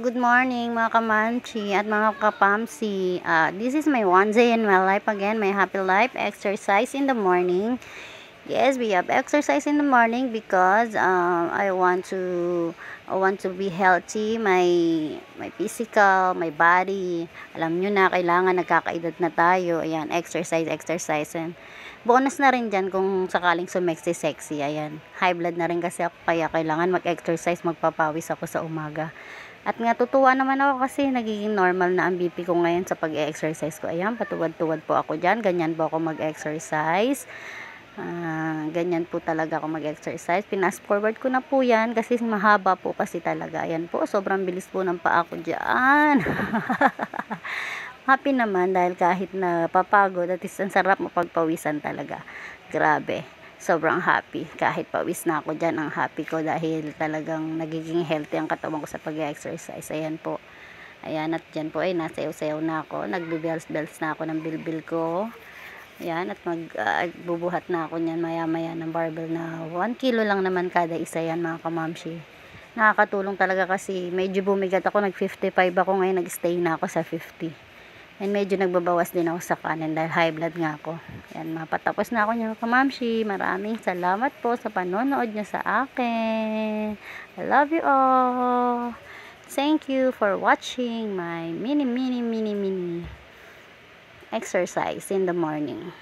good morning mga kamanchi at mga kapamsi. This is my one day in my life again, my happy life exercise in the morning. Yes, we have exercise in the morning because I want to be healthy, my physical, my body. Alam nyo na, kailangan nagkakaedad na tayo. Ayan, exercise. And bonus na rin dyan kung sakaling sumexy-sexy. Ayan, high blood na rin kasi ako, kaya kailangan mag-exercise, magpapawis ako sa umaga. At nga, tutuwa naman ako kasi nagiging normal na ang BP ko ngayon sa pag-exercise ko. Ayan, patuwad-tuwad po ako dyan. Ganyan po ako mag-exercise. Ganyan po talaga ako mag-exercise. Pinas forward ko na po yan kasi mahaba po kasi talaga. Ayan po, sobrang bilis po ng paa ko dyan. Happy naman dahil kahit na papagod at ang sarap mapagpawisan talaga. Grabe, sobrang happy. Kahit pawis na ako dyan, ang happy ko dahil talagang nagiging healthy ang katawan ko sa pag-exercise. Ayan po. Ayan, at dyan po ay nasayaw-sayaw na ako. Nagbe-bells na ako ng bilbil ko. Ayan, at magbubuhat na ako niyan maya-maya ng barbell na 1 kilo lang naman kada isa yan mga kamamshi. Nakakatulong talaga kasi medyo bumigat ako, nag 55 ako ngayon, nag-stay na ako sa 50. And medyo nagbabawas din ako sa kanin dahil high blood nga ako. Ayan, mapatapos na ako niyan mga kamamshi. Maraming salamat po sa panonood niyo sa akin. I love you all. Thank you for watching my mini exercise in the morning.